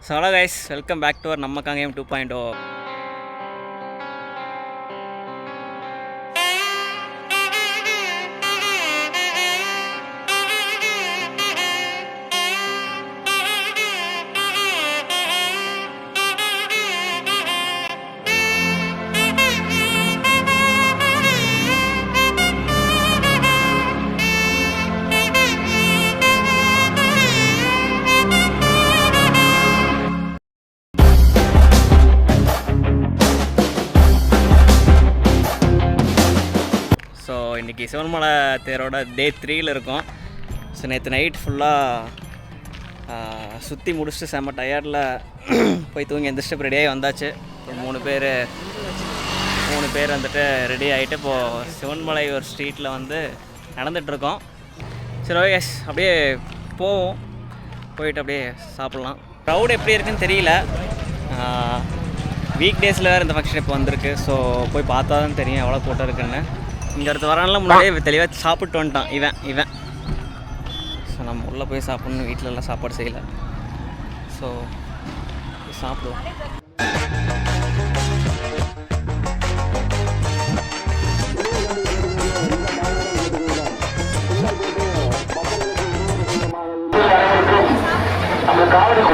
So hello guys, welcome back to our Nammakka Game 2.0. So இன்றைக்கி சிவன்மலை தேரோட டே 3ல் இருக்கோம். So நேற்று night ஃபுல்லாக சுற்றி முடிச்சுட்டு செம்ம டயர்டில் போய் தூங்கி எந்திரிச்சு ரெடியாகி வந்தாச்சு. இப்போ மூணு பேர் வந்துட்டு ரெடி ஆகிட்டு இப்போது சிவன்மலை ஒரு ஸ்ட்ரீட்டில் வந்து நடந்துகிட்ருக்கோம். சரி ஓகே அப்படியே போவோம், போயிட்டு அப்படியே சாப்பிட்லாம். க்ரௌட் எப்படி இருக்குன்னு தெரியல. வீக் டேஸில் வேறு இந்த ஃபங்க்ஷன் இப்போ வந்திருக்கு. ஸோ போய் பார்த்தா தான் தெரியும் எவ்வளோ கூட்டம் இருக்குன்னு. இங்கே ஒருத்தர் வரானெலாம் முன்னாடியே தெளிவாக சாப்பிட்டு வந்துட்டான் இவன். ஸோ நம்ம உள்ளே போய் சாப்பிட்ணும், வீட்டிலலாம் சாப்பாடு செய்யலை. ஸோ சாப்பிடுவோம்.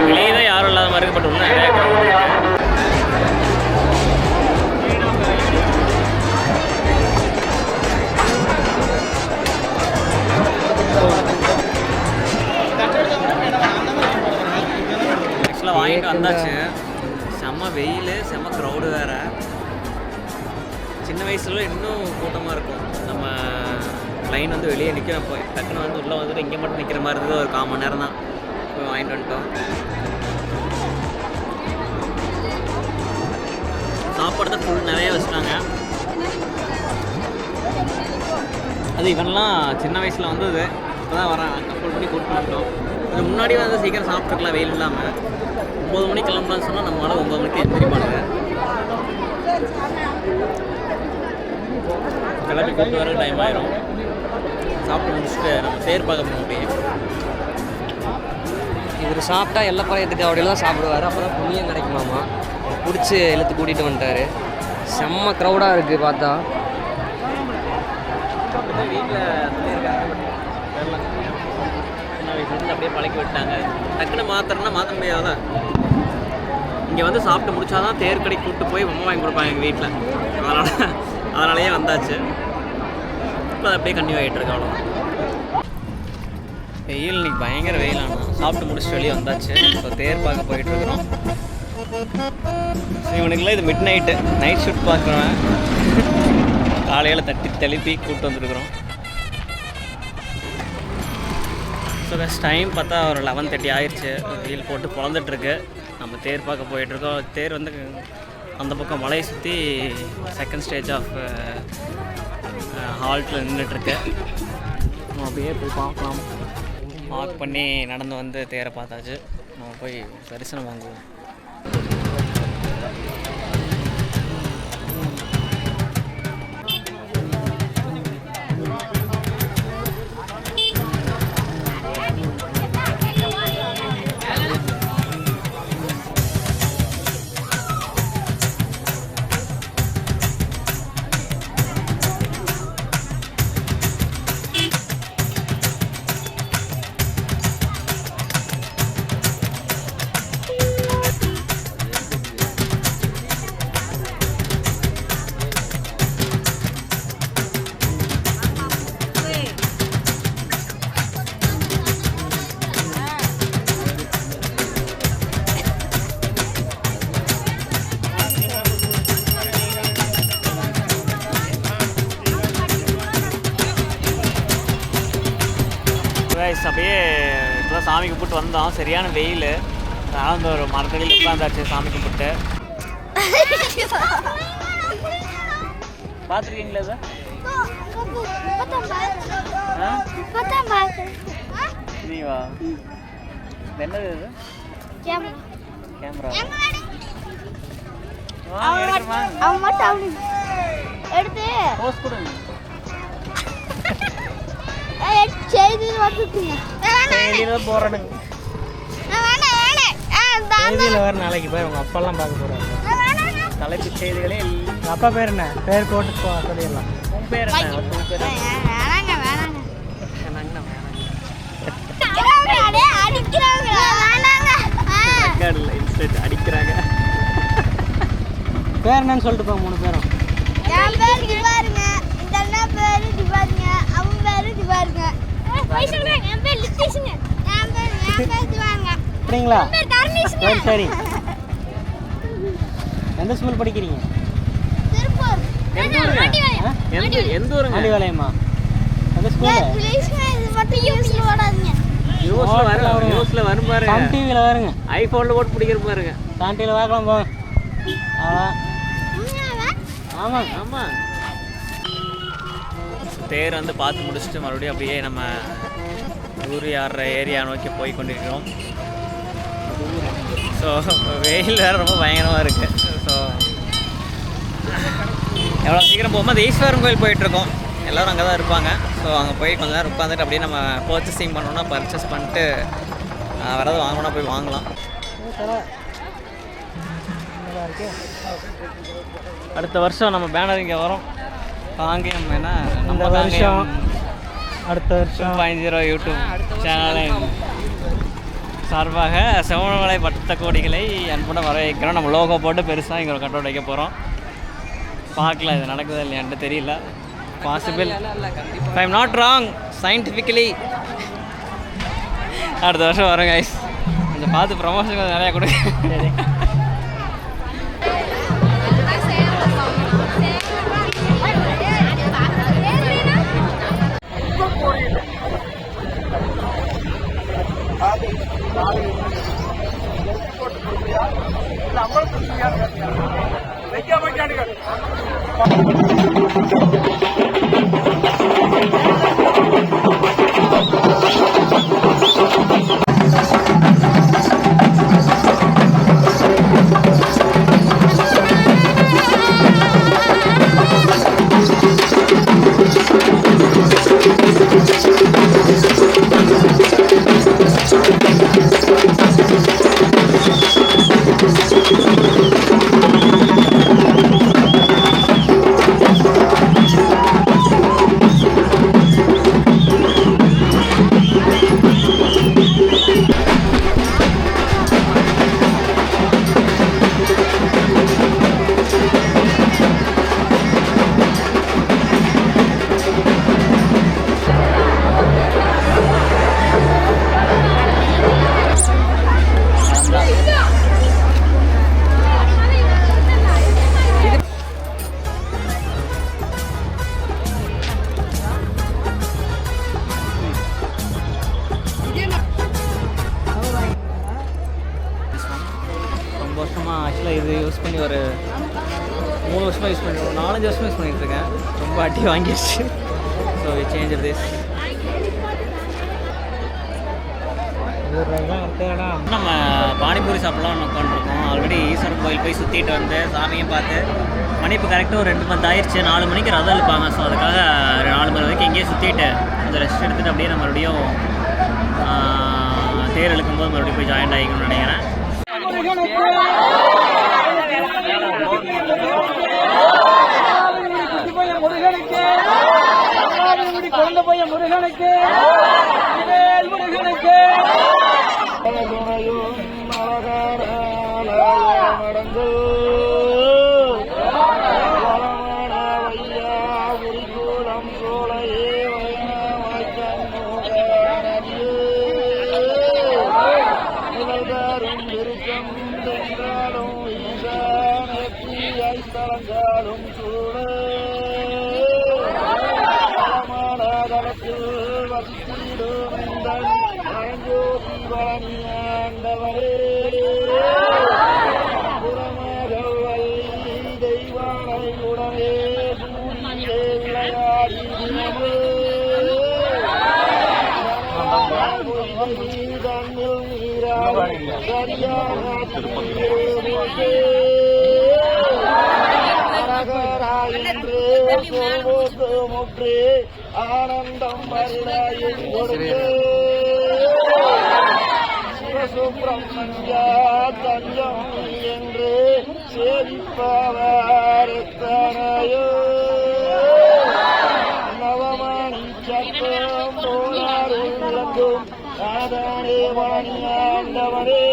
வெளியே தான் யாரும் இல்லாத மாதிரி இருக்கு, பட் ஒன்றும் நிறையா ஆக்சுவலாக வாங்கிட்டு வந்தாச்சு. செம்ம வெயில், செம்ம க்ரௌடு வேறு. சின்ன வயசுல இன்னும் கூட்டமாக இருக்கும். நம்ம லைன் வந்து வெளியே நிற்க போய் டக்குன்னு வந்து உள்ளே வந்துட்டு இங்கே மட்டும் நிற்கிற மாதிரி இருந்தது. ஒரு 1/4 மணி நேரம் தான் போய் வாங்கிட்டு வந்துட்டோம். சாப்பாடு தான் ஃபுல் நிறைய வச்சுட்டாங்க. அது இவன்லாம் சின்ன வயசில் வந்தது, இப்போ தான் வரேன். கம்பல் பண்ணி கூப்பிட்டு வந்துட்டோம். இது முன்னாடி வந்து சீக்கிரம் சாப்பிட்டுருக்கலாம் வெயில் இல்லாமல். 9 மணிக்கு கிளம்பலான்னு சொன்னால் நம்மளால் 9 மணிக்கு எந்திரிப்பானுங்க. கிளம்பி கூப்பிட்டு வர டைம் ஆயிரும். சாப்பிட்டு முடிச்சுட்டு நம்ம தேர் பார்க்க போக முடியும். இவர் சாப்பிட்டா எல்லா பழையத்துக்கு அப்படிலாம் தான் சாப்பிடுவார். அப்போ தான் புண்ணியம் கிடைக்குமாமா. பிடிச்சி இழுத்து கூட்டிகிட்டு வந்துட்டார். செம்ம க்ரௌடாக இருக்குது பார்த்தா. வீட்டில் சின்ன வயசுலேருந்து அப்படியே பழக்கி விட்டாங்க. டக்குன்னு மாத்திரன்னா மாற்ற முடியாதா. இங்கே வந்து சாப்பிட்டு முடிச்சாதான் தேர் கடைக்கு கூப்பிட்டு போய் பொம்மை வாங்கி கொடுப்பாங்க எங்கள் வீட்டில். அதனாலேயே வந்தாச்சு. இப்போ அது அப்படியே கன்டினியூ ஆகிட்டு இருக்கு. அவ்வளோ வெயில் இன்னைக்கு பயங்கர வெயிலானா. சாப்பிட்டு முடிச்சுட்டு வெளியே வந்தாச்சு. ஸோ தேர் பார்க்க போயிட்டுருக்குறோம். ஸோ இவனுக்குலாம் இது நைட் ஷூட் பார்க்குறேன். காலையில் தட்டி தெளிப்பி கூப்பிட்டு வந்துருக்குறோம். ஸோ டைம் பார்த்தா ஒரு 11:30 ஆயிடுச்சு. வெயில் போட்டு பொழந்துட்டுருக்கு. நம்ம தேர் பார்க்க போயிட்டுருக்கோம். தேர் வந்து அந்த பக்கம் மலையை சுற்றி செகண்ட் ஸ்டேஜ் ஆஃப் ஹால்ட்டில் நின்றுட்டுருக்கு. நம்ம அப்படியே போய் பார்க்கலாம். வாக் பண்ணி நடந்து வந்து தேரை பார்த்தாச்சு. நம்ம போய் தரிசனம் வாங்குவோம். அப்படியே இப்போ தான் சாமி கும்பிட்டு வந்தோம். சரியான வெயில். அதனால் வந்து ஒரு மரத்தடியில் உட்காந்தாச்சு சாமி கும்பிட்டு. பார்த்துருக்கீங்களா சார்? நீவா என்னது இது? கேமரா எடுத்து போஸ்ட் கொடுங்க. செய்து வந்துட்டீங்க. செய்தில போறணுங்க. வேணா வேணா. அந்த செய்தியில் வேறு நாளைக்கு பேர் உங்கள் அப்பாலாம் பார்க்க போகிறாங்க. தலைப்பு செய்திகளே உங்கள் அப்பா பேர் என்ன? பேர் போட்டு சொல்லிடலாம். உன் பேர் என்ன? உன் பேர் அடிக்கிறாங்க. பேர் என்னன்னு சொல்லிட்டு போங்க 3 பேரும். என் பேர் திவாருங்க, இந்த அண்ணா பேரு திவாருங்க, அவன் பேரு திவாருங்க. என் பேர் லித்தீஷுங்க. என் பேர் திவாருங்க. அப்படிங்களா? என் பேர் தர்ணீஷுங்க. சரி. எந்த ஸ்கூல் படிக்கிறீங்க? திருப்பூர். எந்த ஊருங்க? ஆண்டிவாளையமா? எந்த ஸ்கூல்? ப்ளீஸ்ங்க, இது மட்டும் யூஸ்ல ஓடாதீங்க. நியூஸ்ல வரும் பாருங்க. சன் டிவியில் வருங்க. ஐபோன்ல போட்டு பிடிக்கிற பாருங்க. சன் டிவியில் பார்க்கலாம் போங்க. ஆமாம் ஆமாம். தேர் வந்து பார்த்து முடிச்சுட்டு மறுபடியும் அப்படியே நம்ம ஊர் யார ஏரியா நோக்கி போய் கொண்டிருக்கிறோம். ஸோ வெயில் வேறு ரொம்ப பயங்கரமாக இருக்குது. ஸோ எவ்வளோ சீக்கிரம் போகும்போது ஈஸ்வரன் கோயில் போயிட்டுருக்கோம். எல்லோரும் அங்கே தான் இருப்பாங்க. ஸோ அங்கே போய் கொஞ்ச நேரம் உட்காந்துட்டு அப்படியே நம்ம பர்ச்சேசிங் பண்ணோன்னா பர்ச்சேஸ் பண்ணிட்டு வரது வாங்கணும்னா போய் வாங்கலாம். அடுத்த வருஷம் நம்ம பேனர் இங்கே வரும். காங்கேயம் ஏன்னா நம்ம வருஷம் அடுத்த வருஷம் 2.0 யூடியூப் சேனலின் சார்பாக செவனமலை பட்ட கோடிகளை அன்புடன் வரவேற்கிறோம். நம்ம லோகோ போட்டு பெருசாக இங்கே ஒரு கட்டோட வைக்க போகிறோம். பார்க்கலாம் இது நடக்குதா இல்லையான்ட்டு தெரியல. Possible, I am not wrong scientifically. அடுத்த வருஷம் வரும் கைஸ். கொஞ்சம் பார்த்து ப்ரமோஷன் நிறையா கொடுங்க. ஆக்சுவலாக இது யூஸ் பண்ணி ஒரு 3 வருஷமாக யூஸ் பண்ணி 4-5 வருஷமாக யூஸ் பண்ணிகிட்ருக்கேன். ரொம்ப அடி வாங்கிடுச்சு. So we change this. நம்ம பானிபூரி சாப்பிட்லாம் உட்காந்துருக்கோம். ஆல்ரெடி ஈஸ்வரன் கோயில் போய் சுற்றிட்டு வந்து சாமியும் பார்த்து மணி இப்போ கரெக்டாக ஒரு 2 மணி ஆயிடுச்சு. 4 மணிக்கு ரதம் இழுப்பாங்க. ஸோ அதுக்காக 4 மணி வரைக்கும் எங்கேயே சுற்றிட்டு கொஞ்சம் ரெஸ்ட் எடுத்துகிட்டு அப்படியே நம்ம மறுபடியும் தேர் இழுக்கும்போது மறுபடியும் போய் ஜாயின் ஆகிக்கணும்னு நினைக்கிறேன். குழந்தை பையன் முருகனுக்கு முருகனுக்கு நடந்து தலங்காலும் சூழ வசித்திடும் பரஞ்சோதி பழனியாண்டவரே புறமகள் தெய்வானை உடனே சூரியே விளையாடி தன்னில் நீராடி சரியாக முற்று ஆனந்தம் மருளாயும் கொடுத்து சுப்பிரமணியா தஞ்சம் என்று சேவிப்பவர் எத்தனையோ நவமணி சத்தம் போலாரும் விளக்கும் நாதானே வாணியாண்டவரே.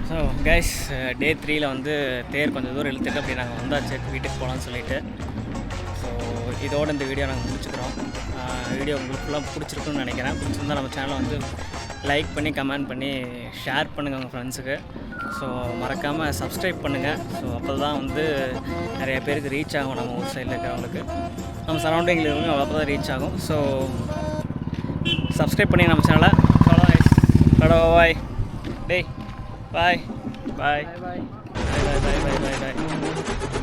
ஸோ கைஸ் டே 3ல் வந்து தேர் கொஞ்சம் தூரம் இழுத்துட்டு அப்படி நாங்கள் வந்தாச்சு வீட்டுக்கு போகலான்னு சொல்லிட்டு. ஸோ இதோட இந்த வீடியோ நாங்கள் முடிச்சுக்கிறோம். வீடியோ உங்களுக்கு ஃபுல்லாக பிடிச்சிருக்குன்னு நினைக்கிறேன். பிடிச்சிருந்தால் நம்ம சேனலை வந்து லைக் பண்ணி கமெண்ட் பண்ணி ஷேர் பண்ணுங்கள் உங்கள் ஃப்ரெண்ட்ஸுக்கு. ஸோ மறக்காமல் சப்ஸ்கிரைப் பண்ணுங்கள். ஸோ அப்போ தான் வந்து நிறைய பேருக்கு ரீச் ஆகும். நம்ம ஊர் சைடில் இருக்கிறவங்களுக்கு நம்ம சரௌண்டிங்கில் இருக்கிறவங்க அப்போ தான் ரீச் ஆகும். ஸோ சப்ஸ்கிரைப் பண்ணி நம்ம சேனலை பாய் டேய் பாய் பாய் பாய் பாய் பாய் பாய் பாய் பாய்.